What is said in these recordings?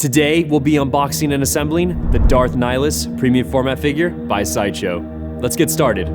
Today, we'll be unboxing and assembling the Darth Nihilus premium format figure by Sideshow. Let's get started.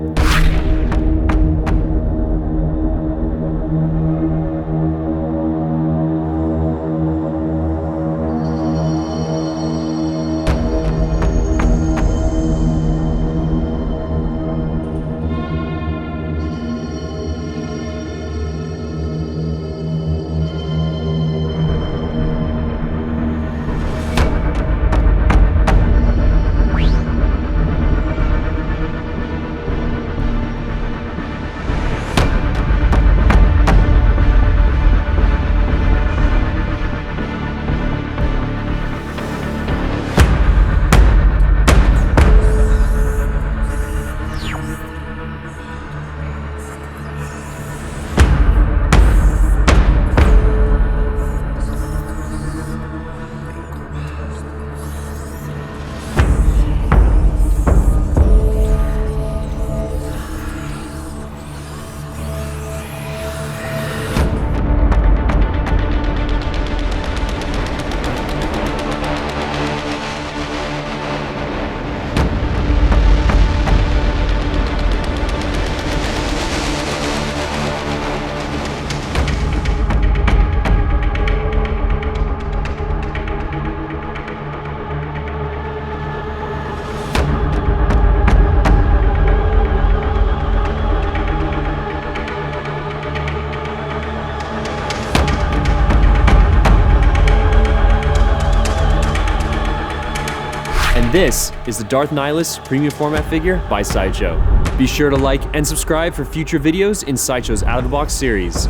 And this is the Darth Nihilus premium format figure by Sideshow. Be sure to like and subscribe for future videos in Sideshow's Out of the Box series.